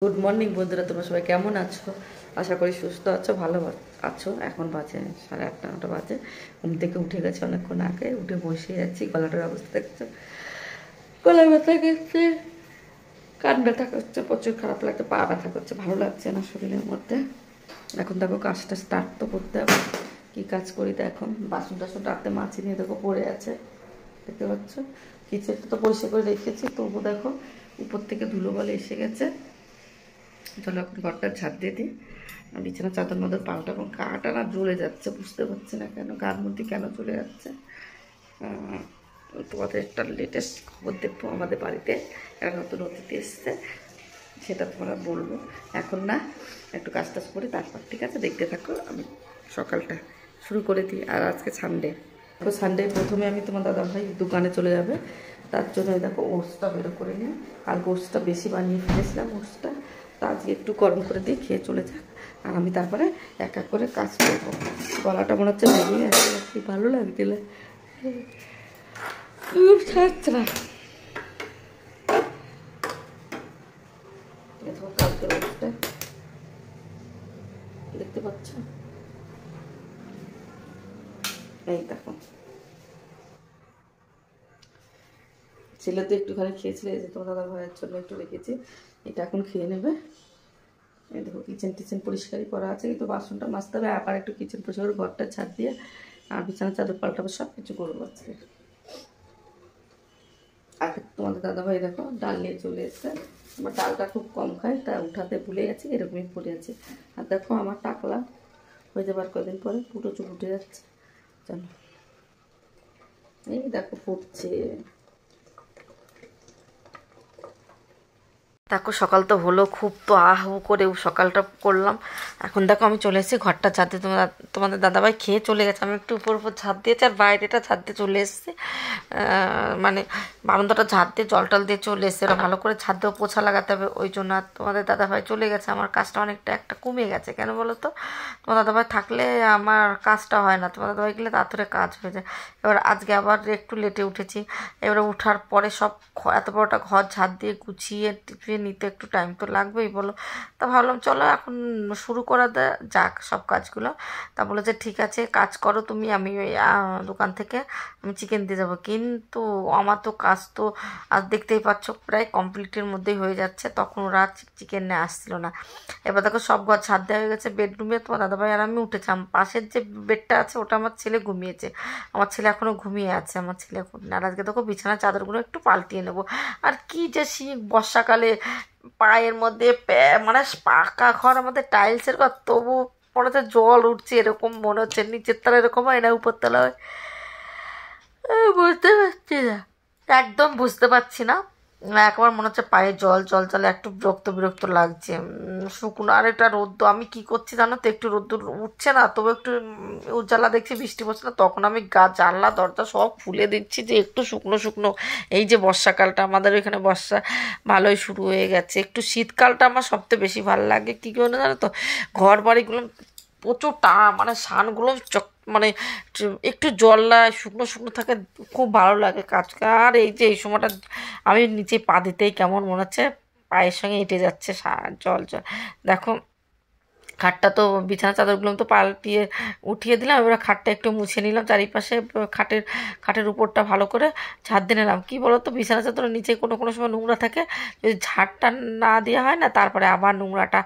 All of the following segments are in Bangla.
গুড মর্নিং বন্ধুরা, তোমরা সবাই কেমন আছো? আশা করি সুস্থ আছো, ভালো আছো। এখন বাজে 8:30 9টা বাজে। ঘুম থেকে উঠে গেছে অনেকক্ষণ আগে, উঠে বসে আছি। গলাটার অবস্থা দেখছো, গলা ব্যথা করছে, কান ব্যথা করছে, প্রচুর খারাপ লাগছে, পা ব্যথা করছে, ভালো লাগছে না শরীরের মধ্যে। এখন দেখো কাজটা স্টার্ট তো করতে হবে। কী কাজ করি তো এখন? বাসন টাসন রাতে মাছি নিয়ে দেখো পড়ে আছে, দেখতে পাচ্ছ। কিচেনটা তো পরিষ্কার করে রেখেছি, তবু দেখো উপর থেকে ধুলো বলে এসে গেছে। চলো এখন ঘরটা ঝাড় দিয়ে দিই। বিছানা চাদর মাদর পাল্টাবো। গাটা না জ্বলে যাচ্ছে, বুঝতে পারছি না কেন, গার মধ্যে কেন চলে যাচ্ছে। তোমাদের একটা লেটেস্ট খবর দেখবো, আমাদের বাড়িতে একটা নতুন অতিথি এসছে, সেটা তোমরা বলবো। এখন না, একটু কাজ টাজ করি তারপর, ঠিক আছে? দেখতে থাকো, আমি সকালটা শুরু করে দিই। আর আজকে সানডে, তো সানডে প্রথমে আমি তোমার দাদাভাই দোকানে চলে যাবে, তার জন্য দেখো ওটসটা বেরো করে নিই। কালকে ওটসটা বেশি বানিয়ে ফেলেছিলাম, ওটসটা তা আজকে একটু গরম করে দিয়ে খেয়ে চলে যাক। আর আমি তারপরে এক এক করে কাজ করবো। গলাটা মনে হচ্ছে ভেঙে গেছে, কি ভালো লাগছিল, ছাড়ছে না। কালকে ওটসটা দেখতে পাচ্ছ, এই দেখো। ছেলে তো একটুখানি খেয়েছিল, এই যে তোমার দাদা ভাইয়ের জন্য একটু রেখেছি, এটা এখন খেয়ে নেবে। এই দেখো কিচেন টিচেন পরিষ্কারই করা আছে, কিন্তু বাসনটা মাজতে হবে। আবার একটু কিচেন পরিষ্কার, ঘরটা ছাদ দিয়ে আর বিছানা চাদর পাল্টাবো, সব কিছু করবো আজকে। আগে তোমাদের দাদাভাই দেখো ডাল নিয়ে চলে এসছে। আমার ডালটা খুব কম খায়, তা উঠাতে ভুলে গেছি, এরকমই পড়ে আছে। আর দেখো আমার টাকলা হয়ে যাবার কদিন পরে পুরো চুল উঠে যাচ্ছে, জানো। এই দেখো ফুটছে। দেখো সকাল তো হলো, খুব তো আহু করে সকালটা করলাম। এখন দেখো আমি চলে এসেছি ঘরটা ছাদ দিয়ে। তোমাদের দাদাভাই খেয়ে চলে গেছে, আমি একটু উপর উপর ছাদ দিয়েছি, আর বাইরেটা ছাদ দিয়ে চলে এসেছি। মানে বারান্দাটা ঝাড় দিয়ে জল টল দিয়ে চলে এসেছে। ওরা ভালো করে ছাদ দিয়ে পোছা লাগাতে হবে, ওই জন্য। আর তোমাদের দাদাভাই চলে গেছে, আমার কাজটা অনেকটা একটা কমে গেছে। কেন বলো তো? তোমার দাদাভাই থাকলে আমার কাজটা হয় না, তোমার দাদাভাই গেলে তাড়াতাড়ি কাজ হয়ে যায়। এবার আজকে আবার একটু লেটে উঠেছি। এবারে উঠার পরে সব এত বড়টা ঘর ঝাড় দিয়ে গুছিয়ে টিপিয়ে নিতে একটু টাইম তো লাগবেই, বলো। তা ভাবলাম চলো এখন শুরু করা যাক সব কাজগুলো। তা বলে যে ঠিক আছে কাজ করো তুমি, আমি ওই দোকান থেকে আমি চিকেন দিয়ে যাবো। কিন্তু আমার তো কাজ তো আজ দেখতেই পাচ্ছ প্রায় কমপ্লিটের মধ্যেই হয়ে যাচ্ছে, তখন ওরা চিকেন নিয়ে আসছিল না। এবার দেখো সব ঘর ছাদ দেওয়া হয়ে গেছে। বেডরুমে তোমার দাদাভাই আর আমি উঠেছিলাম, পাশের যে বেডটা আছে ওটা আমার ছেলে ঘুমিয়েছে। আমার ছেলে এখনও ঘুমিয়ে আছে, আমার ছেলে এখন। আর আজকে দেখো বিছানার চাদরগুলো একটু পাল্টিয়ে নেবো। আর কি যে শীত, বর্ষাকালে পায়ের মধ্যে মানে পাকা ঘর, আমাদের টাইলসের ঘর, তবু মনে হচ্ছে জল উঠছে, এরকম মনে হচ্ছে। নিচের তলা এরকম হয় না, উপর তলা হয়, বুঝতে পারছি না, একদম বুঝতে পারছি না। একবার মনে হচ্ছে পায়ে জল জল জলে, একটু বিরক্ত বিরক্ত লাগছে। শুকনো আর এটা রোদ্দু, আমি কি করছি জানো তো, একটু রোদ্দুর উঠছে না, তবু একটু উজ্জ্বলা দেখছি বৃষ্টি পড়ছে না, তখন আমি জানলা দরজা সব খুলে দিচ্ছি যে একটু শুকনো শুকনো। এই যে বর্ষাকালটা, আমাদের এখানে বর্ষা ভালোই শুরু হয়ে গেছে। একটু শীতকালটা আমার সবথেকে বেশি ভালো লাগে, কী করে জানো তো, ঘর বাড়িগুলো প্রচুর মানে সানগুলো মানে একটু জল্লায় শুকনো শুকনো থাকে, খুব ভালো লাগে কাজ। আর এই যে এই সময়টা আমি নিচে পা দিতেই কেমন মনে হচ্ছে পায়ের সঙ্গে এঁটে যাচ্ছে জল জল। দেখো খাটটা তো, বিছানা চাদরগুলো তো পাল্টিয়ে উঠিয়ে দিলাম। এবার খাটটা একটু মুছে নিলাম চারিপাশে, খাটের উপরটা ভালো করে ঝাড় দিয়ে নিলাম। কী বলো তো, বিছানা চাদরের নিচে কোনো কোনো সময় নোংরা থাকে, যদি ঝাড়টা না দেওয়া হয় না, তারপরে আবার নোংরাটা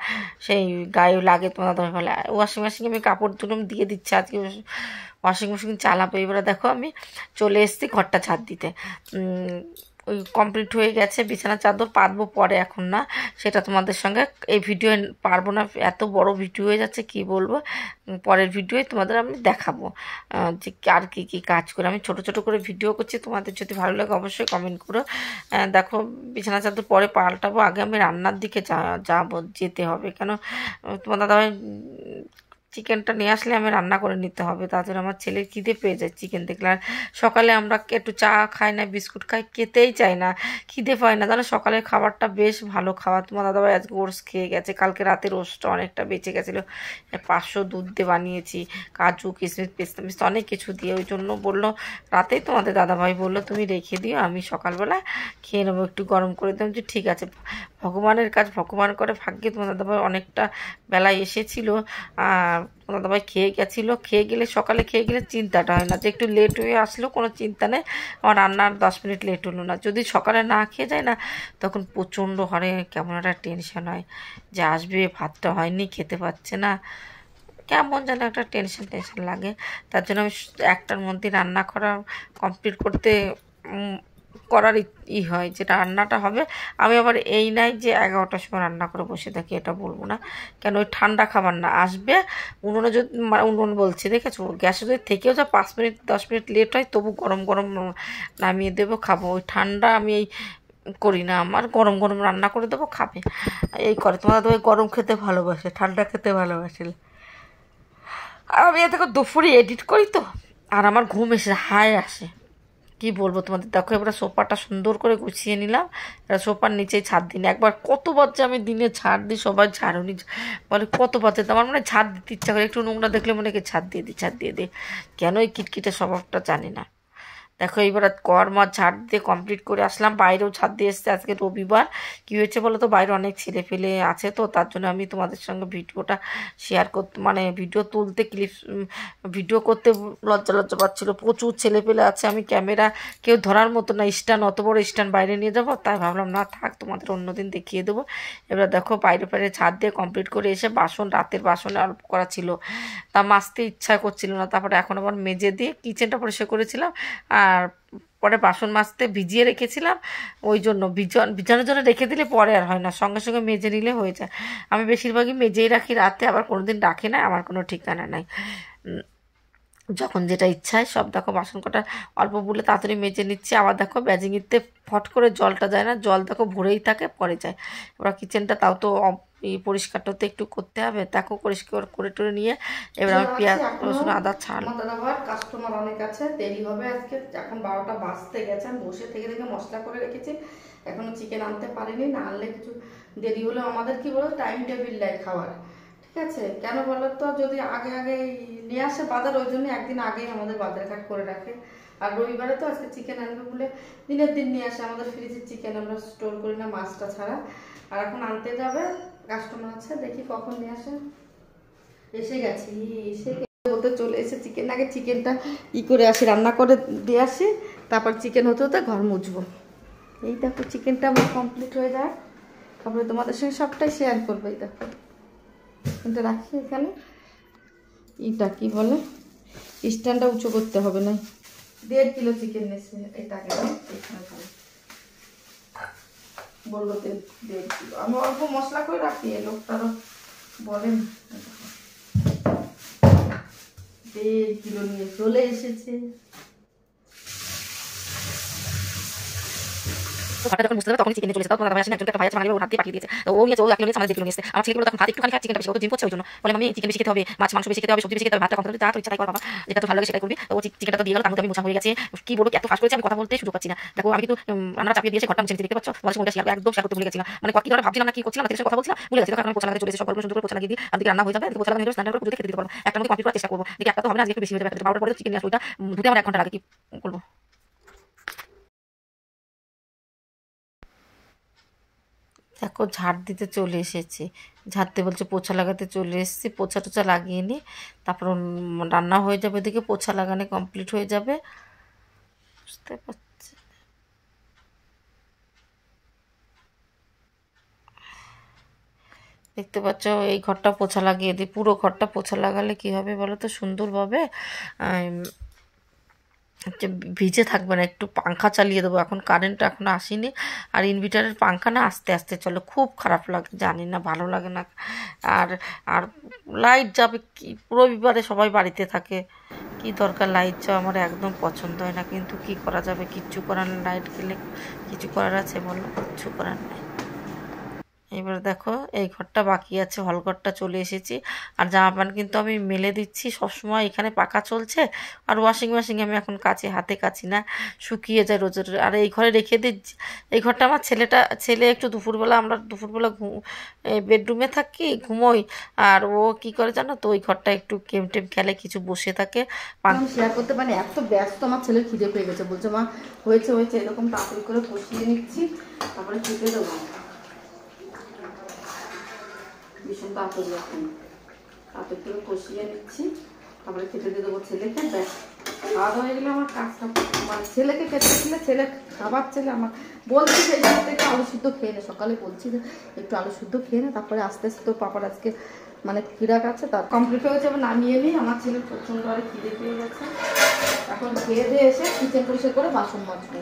সেই গায়ে লাগে। তোমার ফেলে ওয়াশিং মেশিনে আমি কাপড় তুলে দিয়ে দিচ্ছি, আজকে ওয়াশিং মেশিন চালাবো। এবারে দেখো আমি চলে এসেছি ঘরটা ঝাড় দিতে। ওই কমপ্লিট হয়ে গেছে, বিছানা চাদর পাতবো পরে, এখন না। সেটা তোমাদের সঙ্গে এই ভিডিও পারবো না, এত বড় ভিডিও হয়ে যাচ্ছে, কি বলবো। পরের ভিডিওয় তোমাদের আমি দেখাবো যে আর কী কী কাজ করে। আমি ছোট ছোট করে ভিডিও করছি, তোমাদের যদি ভালো লাগে অবশ্যই কমেন্ট করো। দেখো বিছানা চাদর পরে পাল্টাবো, আগে আমি রান্নার দিকে যেতে হবে। কেন তোমার দাদাভাই চিকেনটা নিয়ে আসলে আমি রান্না করে নিতে হবে, তাছাড়া আমার ছেলের খিদে পেয়ে যায় চিকেন দেখলে। আর সকালে আমরা একটু চা খাই না, বিস্কুট খাই, খেতেই চাই না, খিদে পায় না। তাহলে সকালের খাবারটা বেশ ভালো খাওয়া। তোমার দাদাভাই আজকে ওটস খেয়ে গেছে, কালকে রাতে রোস্টটা অনেকটা বেঁচে গেছিলো, 500 দুধ দিয়ে বানিয়েছি, কাজু কিশমিশ পেস্তা মিস্তা অনেক কিছু দিয়ে। ওই জন্য বললো রাতেই তোমাদের দাদাভাই বললো তুমি রেখে দিও, আমি সকালবেলা খেয়ে নেবো, একটু গরম করে দিলাম যে ঠিক আছে। ভগবানের কাজ ভগবান করে। ভাগ্যে তোমার দাদাভাই অনেকটা বেলায় এসেছিল, আর তোমার দাদাভাই খেয়ে গেছিলো। খেয়ে গেলে সকালে খেয়ে গেলে চিন্তাটা হয় না, যে একটু লেট হয়ে আসলেও কোনো চিন্তা নেই, আমার রান্নার 10 মিনিট লেট হলো না। যদি সকালে না খেয়ে যায় না, তখন প্রচণ্ড হারে কেমন একটা টেনশন হয়, যে আসবে ভাতটা হয়নি, খেতে পাচ্ছে না, কেমন যেন একটা টেনশন টেনশন লাগে। তার জন্য আমি 1টার মধ্যে রান্না করা কমপ্লিট করতে করার হয়, যে রান্নাটা হবে। আমি আবার এই নাই যে 11টার সময় রান্না করে বসে থাকি, এটা বলবো না, কেন ওই ঠান্ডা খাবার না আসবে। উনুনে যদি উনুন বলছি, দেখেছো, গ্যাসে যদি থেকেও যা 5 মিনিট 10 মিনিট লেট হয়, তবু গরম গরম নামিয়ে দেবো, খাবো। ওই ঠান্ডা আমি এই করি না, আমার গরম গরম রান্না করে দেবো, খাবে, এই করে। তোমার তো ওই গরম খেতে ভালোবাসে, ঠান্ডা খেতে ভালোবাসে। আর আমি এত দুপুরে এডিট করি তো, আর আমার ঘুম এসে হায় আসে, কি বলবো তোমাদের। দেখো এবার সোফাটা সুন্দর করে গুছিয়ে নিলাম, এবার সোফার নিচেই ছাদ দিন। একবার কতবার যে আমি দিনে ছাড় দিই, সবাই ঝাড়ুনি বলে কতবার যে, আমার মানে ছাদ দিতে ইচ্ছা করে, একটু নোংরা দেখলে মনে হয় ছাদ দিয়ে দিই, ছাদ দিয়ে দিই, কেন এই কিটকিটে স্বভাবটা জানি না। দেখো এইবার মাছ ঝাড় দিয়ে কমপ্লিট করে আসলাম, বাইরেও ছাদ দিয়ে এসছে। আজকে রবিবার, কী হয়েছে বলো তো, বাইরে অনেক ছেলে ফেলে আছে, তো তার জন্য আমি তোমাদের সঙ্গে ভিডিওটা শেয়ার করতে, মানে ভিডিও তুলতে ভিডিও করতে লজ্জা লজ্জা পাচ্ছিল। প্রচুর ছেলে পেলে আছে, আমি ক্যামেরা কেউ ধরার মতো না, স্ট্যান্ড অত বড় স্ট্যান্ড বাইরে নিয়ে যাবো, তাই ভাবলাম না থাক, তোমাদের অন্যদিন দেখিয়ে দেবো। এবার দেখো বাইরে বাইরে ছাদ দিয়ে কমপ্লিট করে এসে বাসন, রাতের বাসনে অল্প করা ছিল, তা মাজতে ইচ্ছা করছিল না, তারপরে এখন আবার মেজে দিয়ে কিচেনটা পরিষ্কার করেছিলাম, আর পরে বাসন মাজতে ভিজিয়ে রেখেছিলাম, ওই জন্য ভিজানোর জন্য রেখে দিলে পরে আর হয় না, সঙ্গে সঙ্গে মেজে নিলে হয়ে যায়। আমি বেশিরভাগই মেজেই রাখি রাতে, আবার কোনোদিন রাখি না, আমার কোনো ঠিকানা নাই, যখন যেটা ইচ্ছা হয় সব। দেখো বাসন কটা অল্প বলে তাড়াতাড়ি মেজে নিচ্ছে। আবার দেখো ব্যাজিংয়েতে ফট করে জলটা যায় না, জল দেখো ভরেই থাকে, পরে যায়। এবার কিচেনটা তাও তো পরিষ্কারটা তো একটু করতে হবে, দেখো পরিষ্কার করে টরে নিয়ে এবার আমি পেঁয়াজ রসুন আদা ছাড়। দাদাবার কাস্টমার অনেক আছে, দেরি হবে আজকে, এখন 12টা বাজতে গেছে। আমি বসে থেকে মশলা করে রেখেছি, এখনো চিকেন আনতে পারিনি, না আনলে কিছু দেরি হলে আমাদের কি বলো টাইম টেবিল দেয় খাওয়ার, ঠিক আছে। কেন বলো তো, যদি আগে আগে নিয়ে আসে বাজার, ওই জন্য একদিন আগেই আমাদের বাজার ঘাট করে রাখে। আর রবিবারে তো আজকে চিকেন আনবে বলে দিনের দিন নিয়ে আসে, আমাদের ফ্রিজের চিকেন আমরা স্টোর করি না মাছটা ছাড়া। আর এখন আনতে যাবে, কাস্টমার আছে, দেখি কখন নিয়ে আসে। এসে গেছি, এসে হতে চলে এসে চিকেন, আগে চিকেনটা করে আসি, রান্না করে দিয়ে আসি, তারপর চিকেন হতে হতে ঘর মুছবো। এই দেখো চিকেনটা আমার কমপ্লিট হয়ে যায়, তারপরে তোমাদের সঙ্গে সবটাই শেয়ার করবো। এই দেখো এটা রাখি এখানে, এটা কি বলে স্ট্যান্ডটা উঁচু করতে হবে না। 1.5 কিলো চিকেন নিয়েছে, এটাকে বললো 1.5 কিলো। আমি অল্প মশলা করে রাখি, এই লোকটারও বলেন 1.5 কিলো নিয়ে চলে এসেছে। ঘরটা যখন বুঝতে পারবে তখন চিকেন চলে যেত, তখন আসেন একজনকে ভাই আছে বাঙালি, ও হাত দিয়ে পাঠিয়ে দিয়েছে, তো ও নিয়েছে, ও 1 কিলো নিয়েছে, আমাদের 1 কিলো নিয়েছে। আমার ছেলেগুলো তখন ভাত একটুখানি খায়, চিকেনটা বেশি, ও তো জিম করছে, ওই জন্য বলে আমি চিকেন বেশি খেতে হবে, মাছ মাংস বেশি খেতে হবে, সবজি বেশি খেতে হবে, ভাতটা কম খেতে হবে, যা তোর ইচ্ছা তাই কর বাবা, যেটা তো ভালো লাগে সেটাই করবি। তো ও চিকেনটা তো দিয়ে গেল, তার মধ্যে আমি মোছা হয়ে গেছে, কি বলবো এত ফাস্ট করেছে, আমি কথা বলতে সুযোগ পাচ্ছি না। দেখো আমি কিন্তু রান্না চাপিয়ে দিয়েছি, ঘরটা মুছে দেখতে পাচ্ছ, তোমাদের সঙ্গে শেয়ার একদম শেয়ার করতে ভুলে গেছিলাম, মানে কি ধরে ভাবছিলাম না, কি করছিলাম, না কথা বলছিলাম, ভুলে গেছি। তখন আমি পোছা লাগাতে চলে এসেছি, সব গল্প সুন্দর করে পোছা লাগিয়ে দিই, আমি রান্না হয়ে যাবে, পোছা লাগানো হয়ে স্নান করে পুজো খেতে দিতে পারবো, একটা মধ্যে কমপ্লিট করার চেষ্টা করবো। দেখি একটা তো হবে না, আজকে একটু বেশি হয়ে যাবে, পাউডার পরে চিকেন নিয়ে আসবো, ওইটা ধুতে আমার 1 ঘন্টা লাগে, কি করবো। দেখো ঝাড় দিতে চলে এসেছি, ঝাড়তে বলছে পোছা লাগাতে চলে এসেছি, পোছা টোছা লাগিয়ে নিই, তারপর রান্না হয়ে যাবে, এদিকে পোছা লাগানো কমপ্লিট হয়ে যাবে, বুঝতে পারছি। দেখতে পাচ্ছ এই ঘরটা পোছা লাগিয়ে দিই, পুরো ঘরটা পোছা লাগালে কি হবে বলো তো, সুন্দরভাবে ভিজে থাকবে না। একটু পাংখা চালিয়ে দেবো, এখন কারেন্টটা এখন আসেনি, আর ইনভার্টারের পাংখা না আস্তে আস্তে চলে, খুব খারাপ লাগে, জানি না ভালো লাগে না। আর আর লাইট যাবে, কি রবিবারে সবাই বাড়িতে থাকে, কি দরকার লাইট যাওয়া, আমার একদম পছন্দ হয় না, কিন্তু কি করা যাবে, কিচ্ছু করার নেই, লাইট গেলে কিছু করার আছে বলো, কিচ্ছু করার নেই। এবার দেখো এই ঘরটা বাকি আছে, হল ঘরটা চলে এসেছি, আর জামা প্যান্ট কিন্তু আমি মেলে দিচ্ছি সবসময়, এখানে পাখা চলছে, আর ওয়াশিং মেশিন আমি এখন কাচি, হাতে কাচি না, শুকিয়ে যায় রোজের। আর এই ঘরে রেখে দিচ্ছি, এই ঘরটা আমার ছেলে একটু দুপুরবেলা, আমরা দুপুরবেলা বেডরুমে থাকি, ঘুমোই, আর ও কি করে জানো তো, ওই ঘরটা একটু গেম টেম খেলে, কিছু বসে থাকে, আমি শেয়ার করতে পারি, এত ব্যস্ত, আমার ছেলের খিদে পেয়ে গেছে, বলছে মা হয়েছে এরকম তাড়াতাড়ি করে কষিয়ে নিচ্ছি, তারপরে খেতে দেবো। ভীষণ তাড়াতাড়ি এখন তাড়াতাড়ি কষিয়ে নিচ্ছি, তারপরে খেতে দিয়ে দেবো ছেলেকে। ব্যাস খাওয়া দাওয়া হয়ে গেলে আমার কাজটা, মানে ছেলেকে খেতে দিলে ছেলে খাবার ছেলে আমার বলছি সেই জন্য একটু আলু সিদ্ধ খেয়ে নে, সকালে বলছি যে একটু আলু সিদ্ধ খেয়ে নে, তারপরে আস্তে আস্তে তোর পাপার আজকে মানে ফিরাক আছে তার কমপ্লিট হয়েছে, এবার নামিয়ে নিই। আমার ছেলে প্রচণ্ড আরে খিদে পেয়ে গেছে, এখন খেয়ে দিয়ে এসে কিচেন পরিষ্কার করে বাসন মাজবো।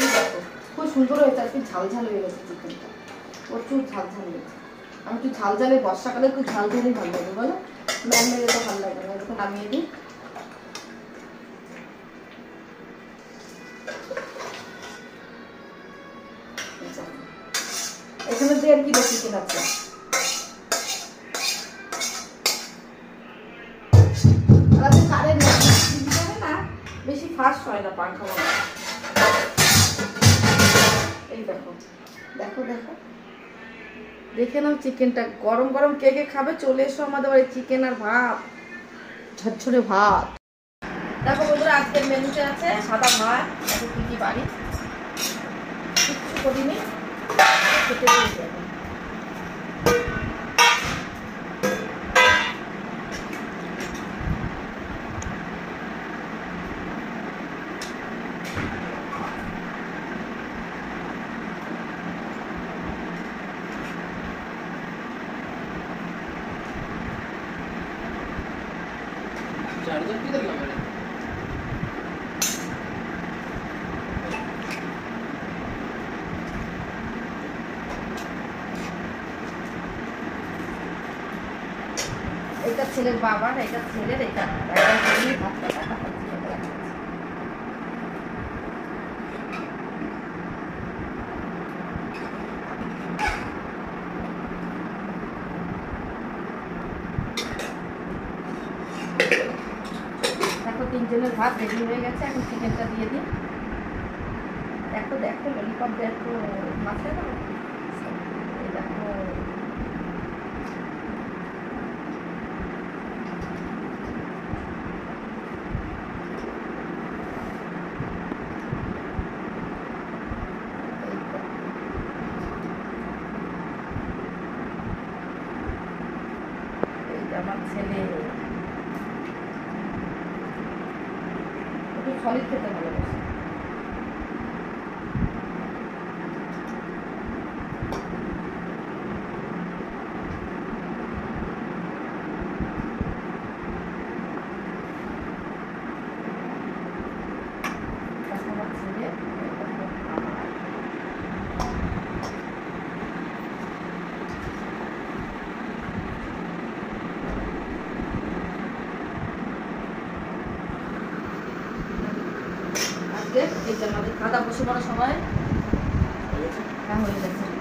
এই দেখো খুব সুন্দর হয়েছে, আজকে ঝাল ঝাল হয়ে গেছে চিকেনটা, প্রচুর ঝাল ঝাল হয়েছে। আমি একটু ঝাল ঝালে বর্ষাকালে একটু ঝাল ঝালই ভালো লাগে বলো, নর্মালি তো ভালো লাগে না। এরকম নামিয়ে দিই। এখানে দিয়ে আর কি বেশি চিকেন আছে, না বেশি ফাস্ট হয় না পাঙ্খা। এই দেখো দেখো দেখো দেখে নাও চিকেনটা গরম গরম, কে কে খাবে চলে এসো আমাদের বাড়ি, চিকেন আর ভাত, ঝরঝরে ভাত। দেখো বন্ধুরা আজকের মেনুতে আছে সাদা ভাত, দেখো কি কি বাড়ি কিচ্ছু করিনি, খেতে দিয়ে যাবে। चार्जर किधर लगा है? এটা ছেলের বাবার, এটা ছেলের, এটা দেখো তিনজনের ভাত রেডি হয়ে গেছে, এখন চিকেনটা দিয়ে দিই। দেখো দেখো ললিপপ দেখো মাছের, এই দেখো আমার ছেলে একটু সলিড খেতে ভালোবাসে। আমার ছেলে এই যে আমাদের খাওয়া বসে পড়ার সময় হয়ে গেছে।